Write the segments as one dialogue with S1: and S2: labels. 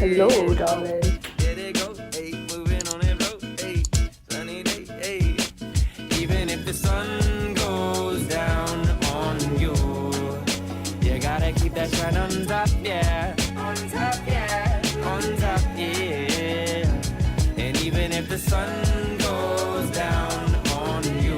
S1: Hello, darling.
S2: Even if the sun goes down on you, you gotta keep that shine on top, yeah. On top, yeah. On top, yeah. And even if the sun goes down on you,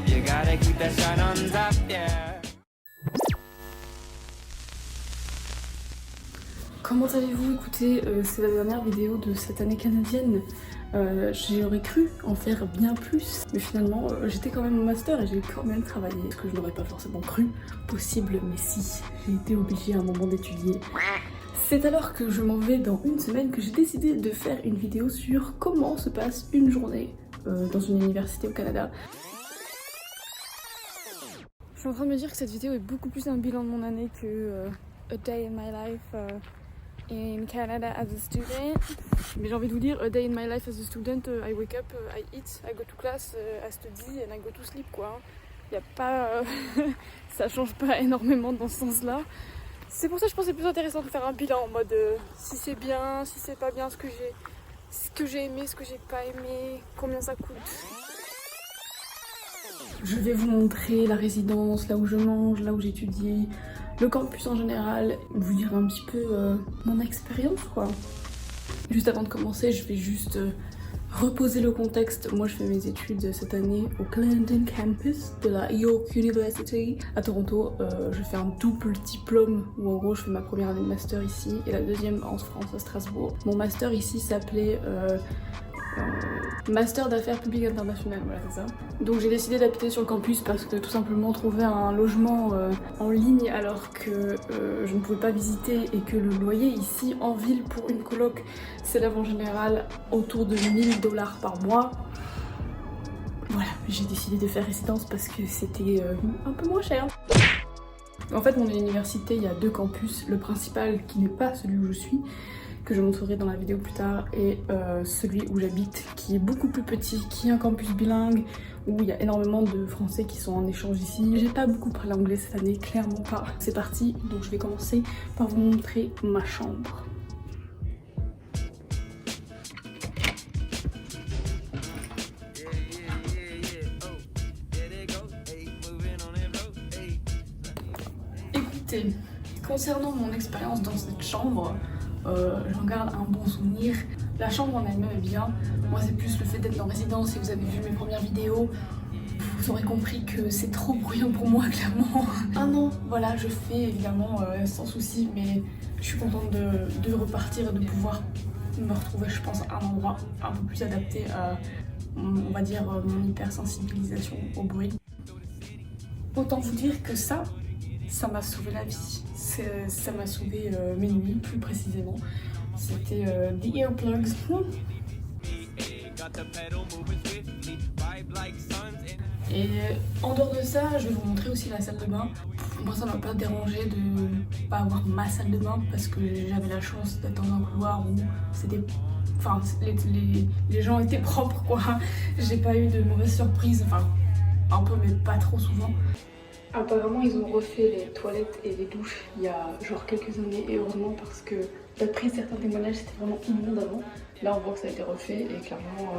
S2: you gotta keep that shine on top, yeah.
S1: Comment allez-vous? Écoutez, c'est la dernière vidéo de cette année canadienne. J'aurais cru en faire bien plus, mais finalement j'étais quand même au master et j'ai quand même travaillé, ce que je n'aurais pas forcément cru possible, mais si, j'ai été obligée à un moment d'étudier. C'est alors que je m'en vais dans une semaine que j'ai décidé de faire une vidéo sur comment se passe une journée dans une université au Canada. Je suis en train de me dire que cette vidéo est beaucoup plus un bilan de mon année que A Day in My Life in Canada as a student. Mais j'ai envie de vous dire, a day in my life as a student, I wake up, I eat, I go to class, I study and I go to sleep, quoi. Y a pas... ça change pas énormément dans ce sens-là. C'est pour ça que je pense que c'est plus intéressant de faire un bilan en mode si c'est bien, si c'est pas bien, ce que j'ai aimé, ce que j'ai pas aimé, combien ça coûte. Je vais vous montrer la résidence, là où je mange, là où j'étudie, le campus en général, vous dire un petit peu mon expérience, quoi. Juste avant de commencer, je vais juste reposer le contexte. Moi, je fais mes études cette année au Clarendon Campus de la York University à Toronto. Je fais un double diplôme où en gros je fais ma première année de master ici et la deuxième en France à Strasbourg. Mon master ici s'appelait Master d'affaires publiques internationales, voilà c'est ça. Donc j'ai décidé d'habiter sur le campus parce que tout simplement trouver un logement en ligne alors que je ne pouvais pas visiter et que le loyer ici en ville pour une coloc s'élève en général autour de 1000 $ par mois. Voilà, j'ai décidé de faire résidence parce que c'était un peu moins cher. En fait mon université, il y a deux campus, le principal qui n'est pas celui où je suis, que je montrerai dans la vidéo plus tard, et celui où j'habite qui est beaucoup plus petit, qui est un campus bilingue où il y a énormément de Français qui sont en échange ici. J'ai pas beaucoup parlé anglais cette année, clairement pas. C'est parti, donc je vais commencer par vous montrer ma chambre. Écoutez, concernant mon expérience dans cette chambre, j'en garde un bon souvenir. La chambre en elle-même est bien. Moi c'est plus le fait d'être en résidence. Si vous avez vu mes premières vidéos, vous aurez compris que c'est trop bruyant pour moi clairement. Ah non, voilà, je fais évidemment sans souci, mais je suis contente de repartir et de pouvoir me retrouver, je pense, à un endroit un peu plus adapté à, on va dire, mon hypersensibilisation au bruit. Autant vous dire que ça m'a sauvé la vie. Ça m'a sauvé mes nuits, plus précisément. C'était The Earplugs. Et en dehors de ça, je vais vous montrer aussi la salle de bain. Moi, ça m'a pas dérangé de pas avoir ma salle de bain parce que j'avais la chance d'être dans un couloir où c'était... Enfin, les gens étaient propres, quoi. J'ai pas eu de mauvaises surprises, enfin, un peu, mais pas trop souvent. Apparemment ils ont refait les toilettes et les douches il y a genre quelques années et heureusement parce que d'après certains témoignages c'était vraiment immonde avant. Là on voit que ça a été refait et clairement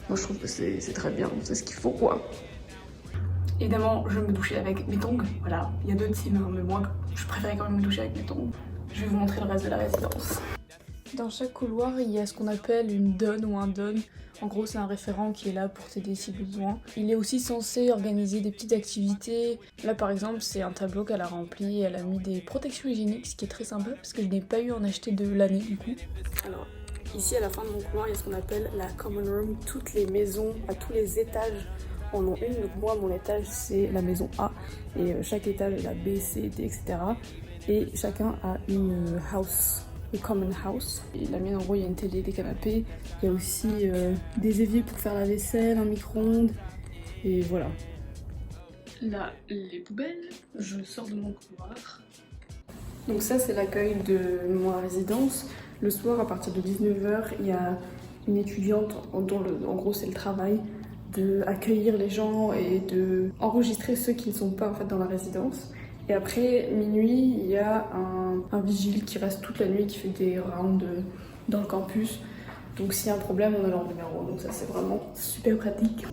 S1: moi je trouve que c'est très bien, c'est ce qu'il faut quoi. Évidemment je me douchais avec mes tongs, voilà, il y a deux teams hein, mais moi je préférais quand même me doucher avec mes tongs. Je vais vous montrer le reste de la résidence. Dans chaque couloir, il y a ce qu'on appelle une donne ou un don. En gros, c'est un référent qui est là pour t'aider si besoin. Il est aussi censé organiser des petites activités. Là, par exemple, c'est un tableau qu'elle a rempli. Elle a mis des protections hygiéniques, ce qui est très sympa parce que je n'ai pas eu à en acheter de l'année du coup. Alors, ici à la fin de mon couloir, il y a ce qu'on appelle la common room. Toutes les maisons, à tous les étages en ont une. Donc moi, mon étage, c'est la maison A. Et chaque étage est la B, C, D, etc. Et chacun a une house. Le common house. Et la mienne en gros il y a une télé, des canapés, il y a aussi des éviers pour faire la vaisselle, un micro-ondes et voilà. Là les poubelles, je sors de mon couloir. Donc ça c'est l'accueil de ma résidence. Le soir à partir de 19 h il y a une étudiante dont en gros c'est le travail de accueillir les gens et de enregistrer ceux qui ne sont pas en fait dans la résidence. Et après minuit, il y a un vigile qui reste toute la nuit, qui fait des rounds dans le campus. Donc s'il y a un problème, on a leur numéro. Donc ça c'est vraiment super pratique.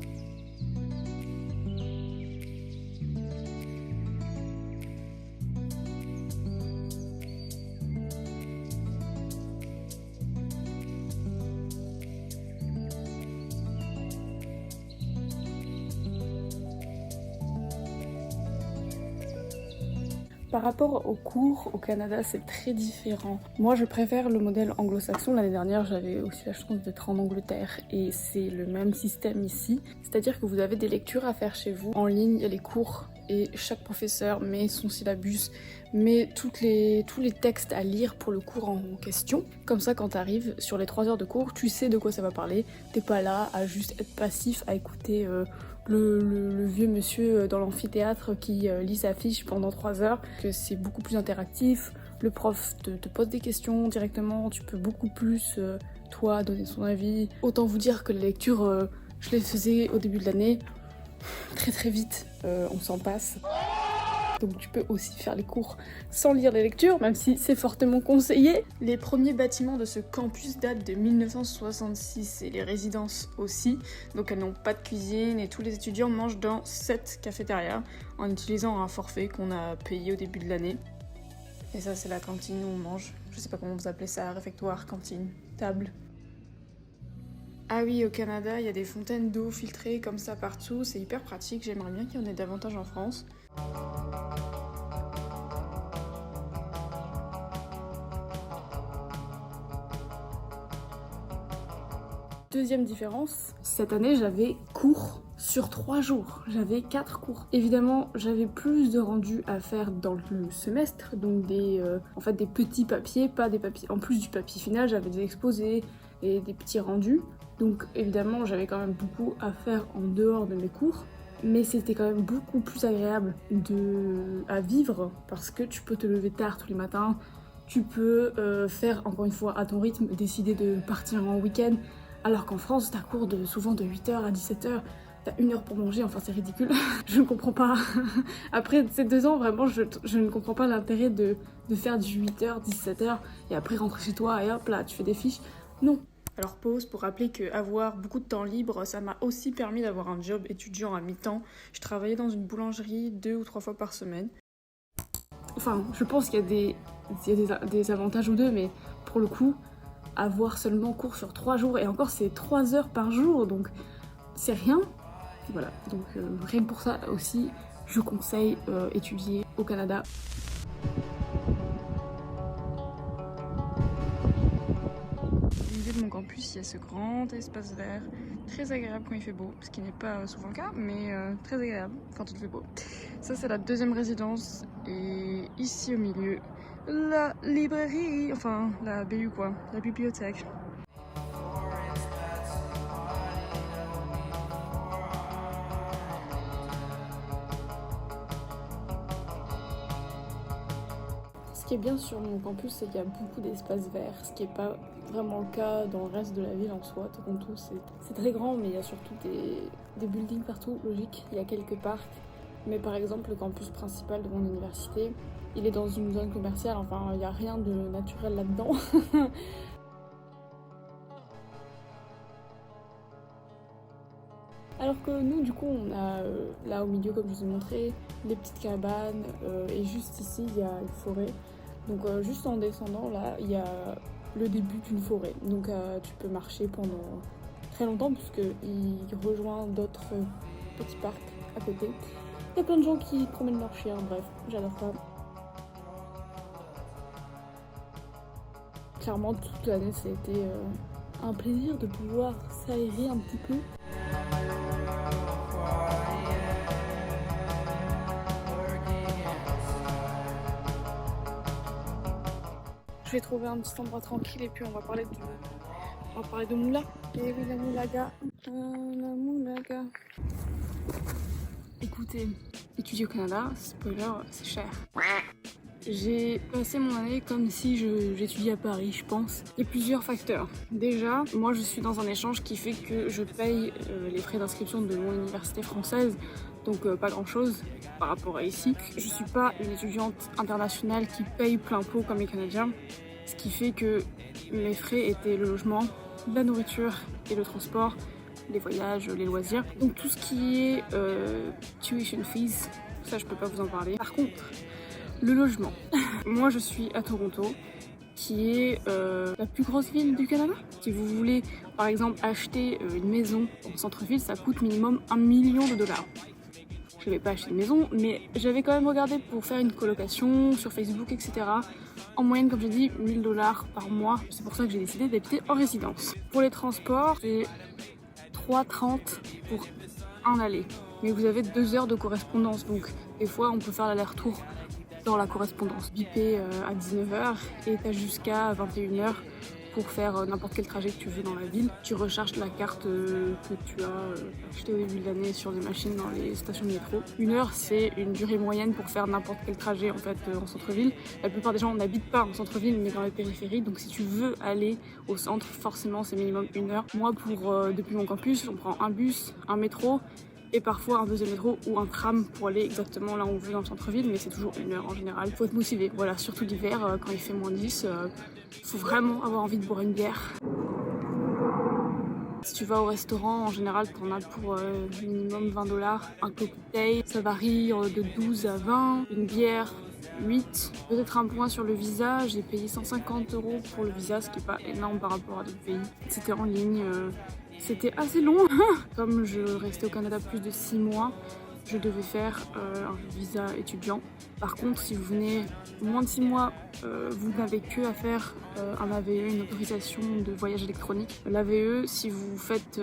S1: Par rapport aux cours au Canada, c'est très différent. Moi, je préfère le modèle anglo-saxon. L'année dernière, j'avais aussi la chance d'être en Angleterre et c'est le même système ici. C'est-à-dire que vous avez des lectures à faire chez vous. En ligne, il y a les cours et chaque professeur met son syllabus, met tous les textes à lire pour le cours en question. Comme ça, quand tu arrives sur les 3 heures de cours, tu sais de quoi ça va parler. T'es pas là à juste être passif, à écouter le vieux monsieur dans l'amphithéâtre qui lit sa fiche pendant 3 heures, que c'est beaucoup plus interactif, le prof te pose des questions directement, tu peux beaucoup plus, toi, donner son avis. Autant vous dire que les lectures, je les faisais au début de l'année, très très vite, on s'en passe. Donc tu peux aussi faire les cours sans lire les lectures, même si c'est fortement conseillé. Les premiers bâtiments de ce campus datent de 1966 et les résidences aussi. Donc elles n'ont pas de cuisine et tous les étudiants mangent dans cette cafétéria en utilisant un forfait qu'on a payé au début de l'année. Et ça c'est la cantine où on mange. Je sais pas comment vous appelez ça, réfectoire, cantine, table. Ah oui, au Canada, il y a des fontaines d'eau filtrées comme ça partout, c'est hyper pratique, j'aimerais bien qu'il y en ait davantage en France. Deuxième différence, cette année j'avais cours sur 3 jours, j'avais 4 cours. Évidemment, j'avais plus de rendus à faire dans le semestre, donc des petits papiers, pas des papiers. En plus du papier final, j'avais des exposés et des petits rendus. Donc évidemment, j'avais quand même beaucoup à faire en dehors de mes cours. Mais c'était quand même beaucoup plus agréable à vivre parce que tu peux te lever tard tous les matins, tu peux faire encore une fois à ton rythme, décider de partir en week-end, alors qu'en France t'as cours souvent de 8h à 17h, t'as 1 heure pour manger, enfin c'est ridicule, je ne comprends pas. Après ces 2 ans vraiment je ne comprends pas l'intérêt de faire du 8h, 17h et après rentrer chez toi et hop là tu fais des fiches, non. Alors pause pour rappeler qu'avoir beaucoup de temps libre, ça m'a aussi permis d'avoir un job étudiant à mi-temps. Je travaillais dans une boulangerie 2 ou 3 fois par semaine. Enfin, je pense qu'il y a des avantages ou deux, mais pour le coup, avoir seulement cours sur 3 jours, et encore c'est 3 heures par jour, donc c'est rien. Voilà, donc rien que pour ça aussi, je conseille étudier au Canada. De mon campus, il y a ce grand espace vert, très agréable quand il fait beau, ce qui n'est pas souvent le cas, mais très agréable quand il fait beau. Ça c'est la deuxième résidence, et ici au milieu, la librairie, enfin la BU quoi, la bibliothèque. Ce qui est bien sur mon campus, c'est qu'il y a beaucoup d'espaces verts, ce qui n'est pas vraiment le cas dans le reste de la ville en soi. Toronto, c'est très grand, mais il y a surtout des buildings partout, logique. Il y a quelques parcs, mais par exemple, le campus principal de mon université, il est dans une zone commerciale, enfin, il n'y a rien de naturel là-dedans. Alors que nous, du coup, on a là au milieu, comme je vous ai montré, les petites cabanes, et juste ici, il y a une forêt. Donc juste en descendant, là, il y a le début d'une forêt. Donc tu peux marcher pendant très longtemps puisqu'il rejoint d'autres petits parcs à côté. Il y a plein de gens qui promènent leurs chiens, bref, j'adore ça. Clairement, toute l'année, ça a été un plaisir de pouvoir s'aérer un petit peu. Je vais trouver un petit endroit tranquille et puis on va parler de moula. Et oui, la moulaga. La moulaga. Écoutez, étudier au Canada, spoiler, c'est cher. J'ai passé mon année comme si j'étudiais à Paris, je pense. Il y a plusieurs facteurs. Déjà, moi je suis dans un échange qui fait que je paye les frais d'inscription de mon université française, donc pas grand chose par rapport à ici. Je suis pas une étudiante internationale qui paye plein pot comme les Canadiens, ce qui fait que mes frais étaient le logement, la nourriture et le transport, les voyages, les loisirs. Donc tout ce qui est tuition fees, ça je peux pas vous en parler. Par contre, le logement. Moi je suis à Toronto, qui est la plus grosse ville du Canada. Si vous voulez par exemple acheter une maison en centre-ville, ça coûte minimum $1 million. Je vais pas acheter une maison, mais j'avais quand même regardé pour faire une colocation sur Facebook, etc. En moyenne, comme j'ai dit, $1000 par mois. C'est pour ça que j'ai décidé d'habiter en résidence. Pour les transports, c'est 3,30 pour un aller. Mais vous avez 2 heures de correspondance, donc des fois on peut faire l'aller-retour dans la correspondance. Bipé à 19h et t'as jusqu'à 21h pour faire n'importe quel trajet que tu veux dans la ville. Tu recharges la carte que tu as achetée au début de l'année sur des machines dans les stations de métro. 1 heure, c'est une durée moyenne pour faire n'importe quel trajet en fait en centre-ville. La plupart des gens n'habitent pas en centre-ville mais dans les périphéries, donc si tu veux aller au centre, forcément c'est minimum 1 heure. Moi depuis mon campus, on prend un bus, un métro et parfois un deuxième métro ou un tram pour aller exactement là où on veut dans le centre-ville, mais c'est toujours 1 heure en général. Faut être motivé, voilà, surtout l'hiver quand il fait moins 10, faut vraiment avoir envie de boire une bière. Si tu vas au restaurant, en général, t'en as pour minimum $20. Un cocktail, ça varie de 12 à 20, une bière 8. Peut-être un point sur le visa, j'ai payé 150 € pour le visa, ce qui n'est pas énorme par rapport à d'autres pays. C'était en ligne. C'était assez long. Comme je restais au Canada plus de 6 mois, je devais faire un visa étudiant. Par contre, si vous venez moins de 6 mois, vous n'avez que à faire un AVE, une autorisation de voyage électronique. L'AVE, si vous faites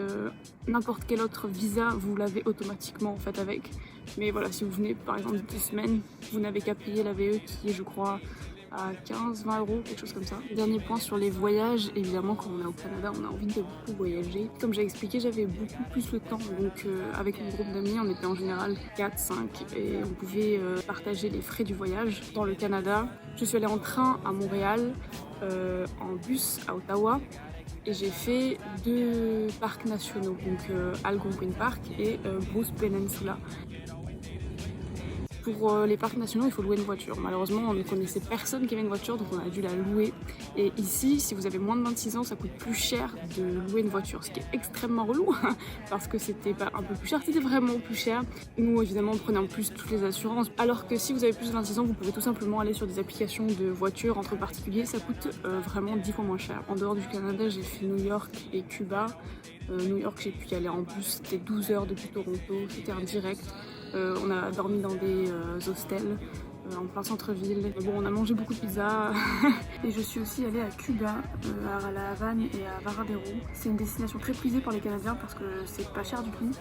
S1: n'importe quel autre visa, vous l'avez automatiquement en fait avec. Mais voilà, si vous venez par exemple 2 semaines, vous n'avez qu'à payer l'AVE qui est, je crois, à 15-20 €, quelque chose comme ça. Dernier point sur les voyages, évidemment quand on est au Canada on a envie de beaucoup voyager. Comme j'ai expliqué, j'avais beaucoup plus le temps, donc avec mon groupe d'amis on était en général 4-5 et on pouvait partager les frais du voyage. Dans le Canada, je suis allée en train à Montréal, en bus à Ottawa et j'ai fait 2 parcs nationaux, donc Algonquin Park et Bruce Peninsula. Pour les parcs nationaux, il faut louer une voiture. Malheureusement, on ne connaissait personne qui avait une voiture, donc on a dû la louer. Et ici, si vous avez moins de 26 ans, ça coûte plus cher de louer une voiture, ce qui est extrêmement relou, parce que c'était pas un peu plus cher, c'était vraiment plus cher. Nous, évidemment, on prenait en plus toutes les assurances. Alors que si vous avez plus de 26 ans, vous pouvez tout simplement aller sur des applications de voitures entre particuliers, ça coûte vraiment 10 fois moins cher. En dehors du Canada, j'ai fait New York et Cuba. New York, j'ai pu y aller en bus, c'était 12 heures depuis Toronto, c'était un direct. On a dormi dans des hostels en plein centre-ville. Bon, on a mangé beaucoup de pizza. Et je suis aussi allée à Cuba, à La Havane et à Varadero. C'est une destination très prisée par les Canadiens parce que c'est pas cher du tout.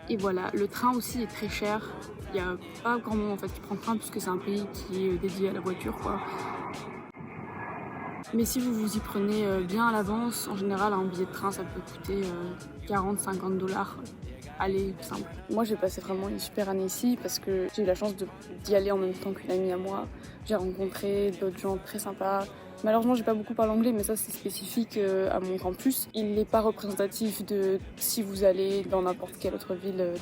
S1: Et voilà, le train aussi est très cher. Il n'y a pas grand monde en fait qui prend le train puisque c'est un pays qui est dédié à la voiture, quoi. Mais si vous vous y prenez bien à l'avance, en général un billet de train ça peut coûter 40-50 $. Aller simple. Moi j'ai passé vraiment une super année ici parce que j'ai eu la chance d'y aller en même temps qu'une amie à moi. J'ai rencontré d'autres gens très sympas. Malheureusement j'ai pas beaucoup parlé anglais, mais ça c'est spécifique à mon campus. Il n'est pas représentatif de si vous allez dans n'importe quelle autre ville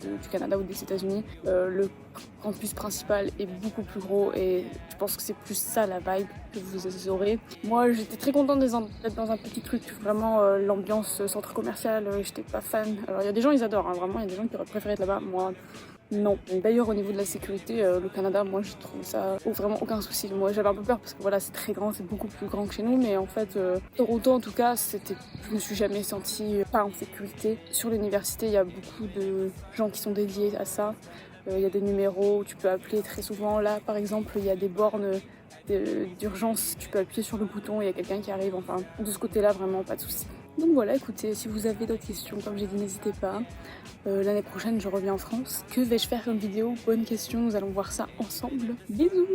S1: du Canada ou des États-Unis. Le campus principal est beaucoup plus gros et je pense que c'est plus ça la vibe que vous aurez. Moi j'étais très contente d'être dans un petit truc, vraiment l'ambiance centre commercial, j'étais pas fan. Alors il y a des gens ils adorent, hein, vraiment il y a des gens qui auraient préféré être là-bas, moi non. D'ailleurs au niveau de la sécurité, le Canada, moi je trouve ça vraiment aucun souci. Moi j'avais un peu peur parce que voilà c'est très grand, c'est beaucoup plus grand que chez nous, mais en fait Toronto en tout cas, je me suis jamais sentie pas en sécurité. Sur l'université il y a beaucoup de gens qui sont dédiés à ça. Il y a des numéros où tu peux appeler très souvent. Là par exemple il y a des bornes d'urgence, tu peux appuyer sur le bouton et il y a quelqu'un qui arrive. Enfin de ce côté là vraiment pas de souci. Donc voilà, écoutez, si vous avez d'autres questions, comme j'ai dit, n'hésitez pas. L'année prochaine, je reviens en France. Que vais-je faire comme vidéo? Bonne question, nous allons voir ça ensemble. Bisous!